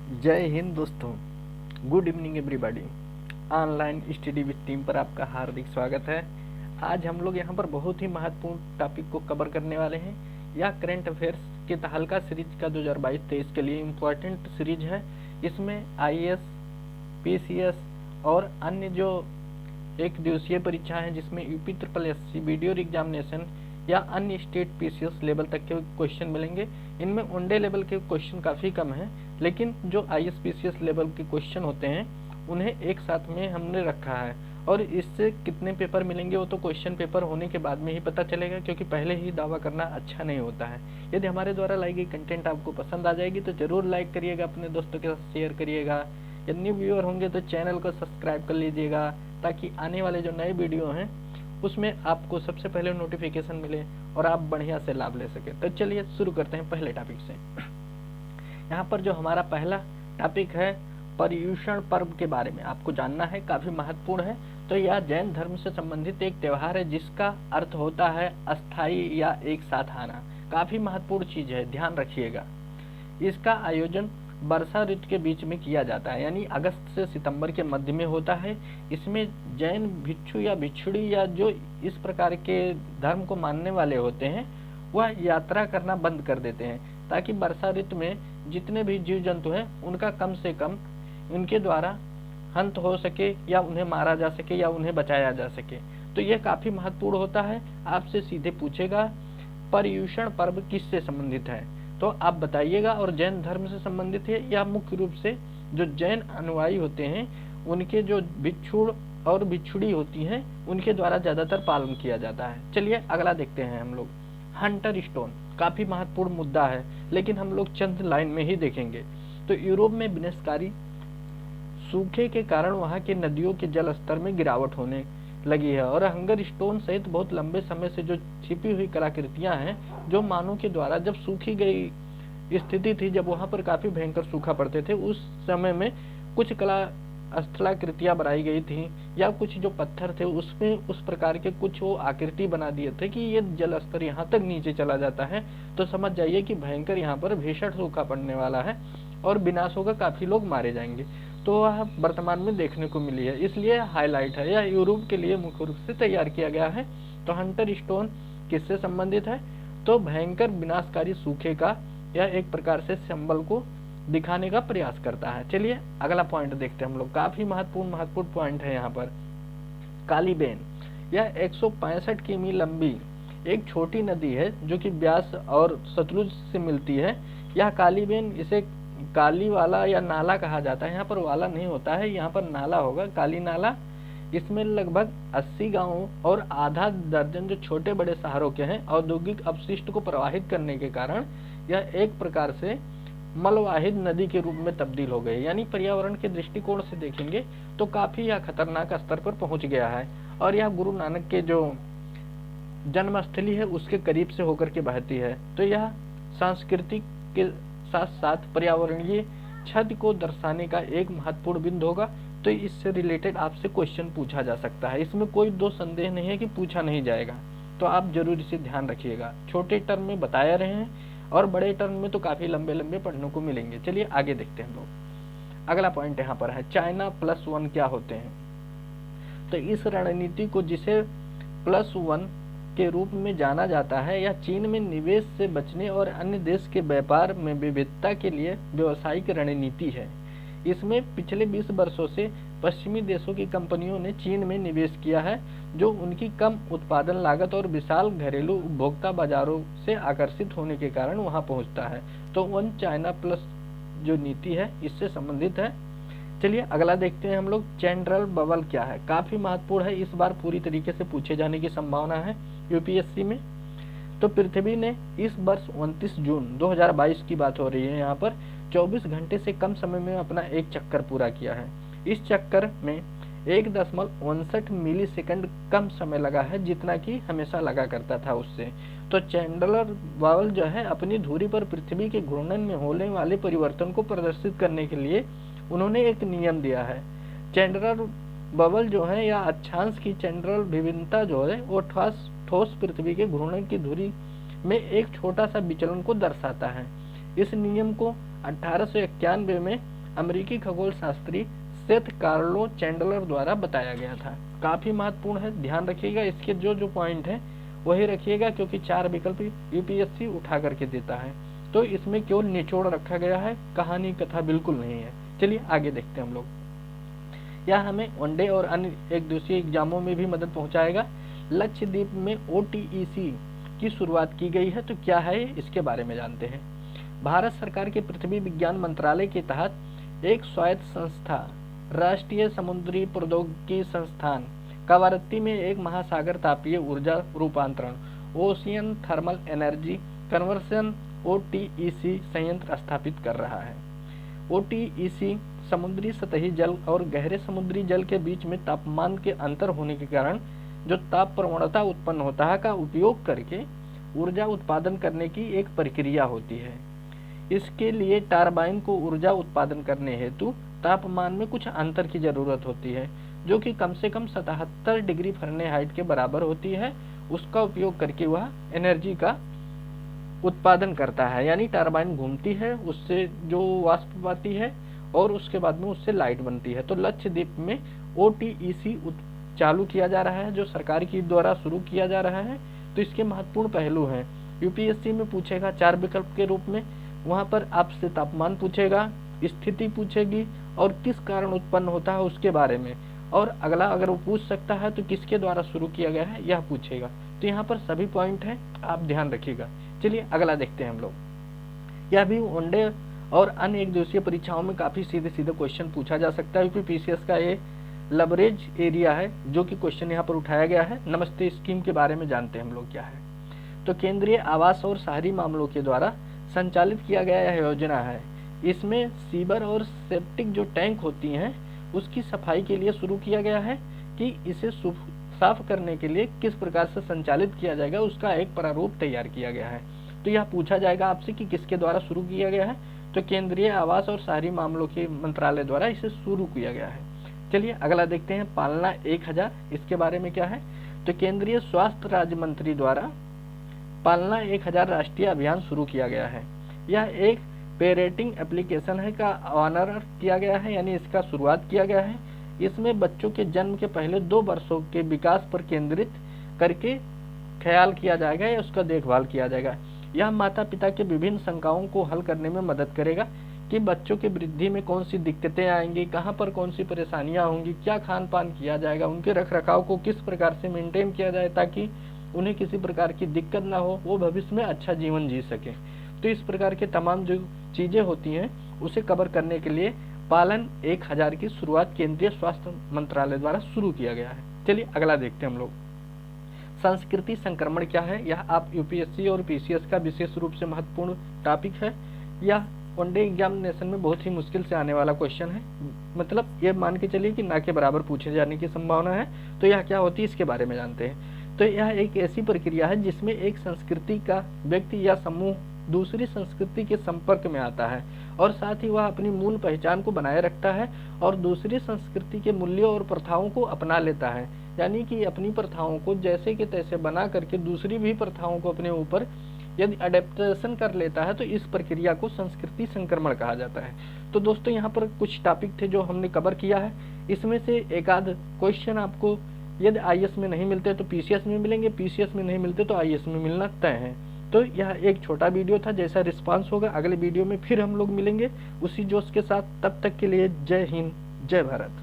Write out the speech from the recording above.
जय हिंद दोस्तों। Good evening everybody. Online study with team पर आपका हार्दिक स्वागत है। आज हम लोग यहाँ पर बहुत ही महत्वपूर्ण टॉपिक को कवर करने वाले हैं। यह करंट अफेयर्स के तहलका सीरीज का 2022-23 के लिए इम्पोर्टेंट सीरीज है। इसमें आईएएस, पीसीएस और अन्य जो एक दिवसीय परीक्षा है जिसमें UP triple SC video examination या अन्य स्टेट पीसीएस लेवल तक के क्वेश्चन मिलेंगे। इनमें वनडे लेवल के क्वेश्चन काफ़ी कम हैं, लेकिन जो आईएएस पीसीएस लेवल के क्वेश्चन होते हैं उन्हें एक साथ में हमने रखा है। और इससे कितने पेपर मिलेंगे वो तो क्वेश्चन पेपर होने के बाद में ही पता चलेगा, क्योंकि पहले ही दावा करना अच्छा नहीं होता है। यदि हमारे द्वारा लाई गई कंटेंट आपको पसंद आ जाएगी तो ज़रूर लाइक करिएगा, अपने दोस्तों के साथ शेयर करिएगा। यदि न्यू व्यूअर होंगे तो चैनल को सब्सक्राइब कर लीजिएगा, ताकि आने वाले जो नए वीडियो हैं उसमें आपको सबसे पहले नोटिफिकेशन मिले और आप बढ़िया से लाभ ले सके। तो चलिए शुरू करते हैं पहले टॉपिक से। यहाँ पर जो हमारा पहला टॉपिक है पर्युषण पर्व के बारे में आपको जानना है, काफ़ी महत्वपूर्ण है। तो यह जैन धर्म से संबंधित एक त्यौहार है जिसका अर्थ होता है अस्थाई या एक साथ आना। काफ़ी महत्वपूर्ण चीज़ है, ध्यान रखिएगा। इसका आयोजन वर्षा ऋतु के बीच में किया जाता है, यानी अगस्त से सितंबर के मध्य में होता है। इसमें जैन भिक्षु या भिक्षुड़ी या जो इस प्रकार के धर्म को मानने वाले होते हैं वह यात्रा करना बंद कर देते हैं, ताकि वर्षा ऋतु में जितने भी जीव जंतु हैं उनका कम से कम उनके द्वारा हंत हो सके या उन्हें मारा जा सके या उन्हें बचाया जा सके। तो यह काफ़ी महत्वपूर्ण होता है। आपसे सीधे पूछेगा पर्युषण पर्व किससे संबंधित है, तो आप बताइएगा। और जैन धर्म से संबंधित है या मुख्य रूप से जो जैन अनुयायी होते हैं उनके जो भिक्षुड़ और भिक्षुड़ी होती हैं उनके द्वारा ज़्यादातर पालन किया जाता है। चलिए अगला देखते हैं हम लोग। हंटर स्टोन काफ़ी महत्वपूर्ण मुद्दा है, लेकिन हम लोग चंद लाइन में ही देखेंगे। तो यूरोप में विनाशकारी सूखे के कारण वहाँ के नदियों के जल स्तर में गिरावट होने लगी है, और हंगर स्टोन सहित बहुत लंबे समय से जो छिपी हुई कलाकृतियां हैं जो मानव के द्वारा जब सूखी गई स्थिति थी, जब वहां पर काफी भयंकर सूखा पड़ते थे, उस समय में कुछ स्थलाकृतियां बनाई गई थी या कुछ जो पत्थर थे उसमें उस प्रकार के कुछ वो आकृति बना दिए थे कि ये जल स्तर यहाँ तक नीचे चला जाता है। तो समझ जाइए कि भयंकर यहाँ पर भीषण सूखा पड़ने वाला है और विनाश होगा, काफी लोग मारे जाएंगे। तो वह वर्तमान में देखने को मिली है, इसलिए हाईलाइट है। यह यूरोप के लिए मुख्य रूप से तैयार किया गया है। तो हंटर स्टोन किससे संबंधित है, तो भयंकर विनाशकारी सूखे का यह एक प्रकार से सिंबल को दिखाने का प्रयास करता है। चलिए अगला पॉइंट देखते हैं हम लोग। काफी महत्वपूर्ण पॉइंट है यहाँ पर। कालीबेन यह 165 किमी लंबी एक छोटी नदी है जो कि ब्यास और सतलुज से मिलती है। यह कालीबेन, इसे काली वाला या नाला कहा जाता है। यहाँ पर वाला नहीं होता है, यहाँ पर नाला होगा, काली नाला। इसमें लगभग 80 गांवों और आधा दर्जन जो छोटे बड़े शहरों के हैं औद्योगिक अपशिष्ट को प्रवाहित करने के कारण यह एक प्रकार से मलवाहित नदी के रूप में तब्दील हो गई। यानी पर्यावरण के दृष्टिकोण से देखेंगे तो काफी यह खतरनाक स्तर पर पहुंच गया है। और यह गुरु नानक के जो जन्मस्थली है उसके करीब से होकर के बहती है। तो यह सांस्कृतिक के साथ साथ पर्यावरणीय क्षति को दर्शाने का एक महत्वपूर्ण बिंदु होगा। तो इससे रिलेटेड आपसे क्वेश्चन पूछा जा सकता है, इसमें कोई दो संदेह नहीं है कि पूछा नहीं जाएगा। तो आप जरूर इसे ध्यान रखिएगा। छोटे टर्म में बताया रहे हैं और बड़े टर्म में तो काफी लंबे लंबे पढ़ने को मिलेंगे। चलिए आगे देखते हैं लोग। अगला पॉइंट यहाँ पर है चाइना +1 क्या होते हैं। तो इस रणनीति को जिसे +1 के रूप में जाना जाता है, यह चीन में निवेश से बचने और अन्य देश के व्यापार में विविधता के लिए व्यावसायिक रणनीति है। इसमें पिछले 20 वर्षों से पश्चिमी देशों की कंपनियों ने चीन में निवेश किया है, जो उनकी कम उत्पादन लागत और विशाल घरेलू उपभोक्ता बाजारों से आकर्षित होने के कारण वहां पहुंचता है। तो 1 चाइना प्लस जो नीति है इससे संबंधित है। चलिए अगला देखते हैं हम लोग। चैंड्रल बबल क्या है, काफी महत्वपूर्ण है। इस बार पूरी तरीके से पूछे जाने की संभावना है यूपीएससी में। तो पृथ्वी ने इस वर्ष 29 जून 2022 की बात हो रही है यहाँ पर 24 घंटे से कम समय में अपना एक चक्कर पूरा किया है। इस चक्कर में 1.59 मिली सेकंड कम समय लगा है जितना कि हमेशा लगा करता था उससे। तो चैंडलर बबल जो है अपनी धुरी पर पृथ्वी के घूर्णन में होने वाले परिवर्तन को प्रदर्शित करने के लिए उन्होंने एक नियम दिया है। चैंडलर बबल जो है या अक्षांश की चैंडलर विभिन्नता जो है वो ठोस पृथ्वी के घूर्णन की धुरी में एक छोटा सा विचलन को दर्शाता है। इस नियम को 1891 में अमेरिकी खगोल शास्त्री सेथ कार्लो चैंडलर द्वारा बताया गया था। काफी महत्वपूर्ण है, ध्यान रखिएगा, इसके जो जो पॉइंट है वही रखिएगा, क्योंकि 4 विकल्प यूपीएससी उठा करके देता है, तो इसमें केवल निचोड़ रखा गया है, कहानी कथा बिल्कुल नहीं है। चलिए आगे देखते हैं हम लोग। यह हमें वनडे और अन्य एक दूसरे एग्जामों में भी मदद पहुंचाएगा। लक्षद्वीप में OTEC की शुरुआत की गई है, तो क्या है इसके बारे में जानते हैं। भारत सरकार के पृथ्वी विज्ञान मंत्रालय के तहत एक स्वायत्त संस्था राष्ट्रीय समुद्री प्रौद्योगिकी संस्थान कवारत्ती में एक महासागर तापीय ऊर्जा रूपांतरण ocean thermal energy conversion OTEC संयंत्र स्थापित कर रहा है। OTEC समुद्री सतही जल और गहरे समुद्री जल के बीच में तापमान के अंतर होने के कारण जो ताप प्रवणता उत्पन्न होता है का उपयोग करके ऊर्जा उत्पादन करने की एक प्रक्रिया होती है। इसके लिए टरबाइन को ऊर्जा उत्पादन करने हेतु तापमान में कुछ अंतर की जरूरत होती है, जो कि कम से कम 77 डिग्री फ़ारेनहाइट के बराबर होती है। उसका उपयोग करके वह एनर्जी का उत्पादन करता है, यानी टरबाइन घूमती है, उससे जो वाष्प आती है और उसके बाद में उससे लाइट बनती है। तो लक्षद्वीप में OTEC चालू किया जा रहा है, जो सरकार की द्वारा शुरू किया जा रहा है। तो इसके महत्वपूर्ण पहलू हैं, यूपीएससी में पूछेगा 4 विकल्प के रूप में, वहाँ पर आपसे तापमान पूछेगा, स्थिति पूछेगी और किस कारण उत्पन्न होता है उसके बारे में, और अगला अगर वो पूछ सकता है तो किसके द्वारा शुरू किया गया है यह पूछेगा। तो यहाँ पर सभी पॉइंट हैं, आप ध्यान रखिएगा। चलिए अगला देखते हैं हम लोग। यह भी वनडे और अन्य एक दिवसीय परीक्षाओं में काफी सीधे सीधे क्वेश्चन पूछा जा सकता है, क्योंकि पीसीएस का ये लवरेज एरिया है जो कि क्वेश्चन यहाँ पर उठाया गया है। नमस्ते स्कीम के बारे में जानते हैं हम लोग क्या है। तो केंद्रीय आवास और शहरी मामलों के द्वारा संचालित किया गया यह योजना है। इसमें सीवर और सेप्टिक जो टैंक होती हैं उसकी सफाई के लिए शुरू किया गया है कि इसे साफ करने के लिए किस प्रकार से संचालित किया जाएगा, उसका एक प्रारूप तैयार किया गया है। तो यह पूछा जाएगा आपसे कि किसके द्वारा शुरू किया गया है, तो केंद्रीय आवास और शहरी मामलों के मंत्रालय द्वारा इसे शुरू किया गया है। चलिए अगला देखते हैं, पालना 1000, इसके बारे में क्या है। तो केंद्रीय स्वास्थ्य राज्य मंत्री द्वारा पालना 1000 राष्ट्रीय अभियान शुरू किया गया है। यह एक पेरेंटिंग एप्लीकेशन है का ऑनर किया गया है, यानी इसका शुरुआत किया गया है। इसमें बच्चों के जन्म के पहले 2 वर्षों के विकास पर केंद्रित करके ख्याल किया जाएगा या उसका देखभाल किया जाएगा। यह माता पिता के विभिन्न शंकाओं को हल करने में मदद करेगा कि बच्चों की वृद्धि में कौन सी दिक्कतें आएंगी, कहाँ पर कौन सी परेशानियां होंगी, क्या खान पान किया जाएगा, उनके रख रखाव को किस प्रकार से मेंटेन किया जाए ताकि उन्हें किसी प्रकार की दिक्कत ना हो, वो भविष्य में अच्छा जीवन जी सके। तो इस प्रकार के तमाम जो चीजें होती हैं उसे कवर करने के लिए पालन 1000 की शुरुआत केंद्रीय स्वास्थ्य मंत्रालय द्वारा शुरू किया गया है। चलिए अगला देखते हैं हम लोग। संस्कृति संक्रमण क्या है, यह आप यूपीएससी और पीसीएस का विशेष रूप से महत्वपूर्ण टॉपिक है। यह वनडे एग्जामिनेशन में बहुत ही मुश्किल से आने वाला क्वेश्चन है, मतलब ये मान के चलिए कि ना के बराबर पूछे जाने की संभावना है। तो यह क्या होती है इसके बारे में जानते हैं। तो यह एक ऐसी प्रक्रिया है जिसमें एक संस्कृति का व्यक्ति या समूह दूसरी संस्कृति के संपर्क में आता है और साथ ही वह अपनी मूल पहचान को बनाए रखता है और दूसरी संस्कृति के मूल्यों और प्रथाओं को अपना लेता है, यानी कि अपनी प्रथाओं को जैसे कि तैसे बना करके दूसरी भी प्रथाओं को अपने ऊपर यदि अडेप्टेशन कर लेता है, तो इस प्रक्रिया को संस्कृति संक्रमण कहा जाता है। तो दोस्तों यहाँ पर कुछ टॉपिक थे जो हमने कवर किया है, इसमें से एक आध क्वेश्चन आपको यदि आईएएस में नहीं मिलते तो पीसीएस में मिलेंगे, पीसीएस में नहीं मिलते तो आईएएस में मिलना तय है। तो यह एक छोटा वीडियो था, जैसा रिस्पांस होगा अगले वीडियो में फिर हम लोग मिलेंगे उसी जोश के साथ। तब तक के लिए जय हिंद, जय भारत।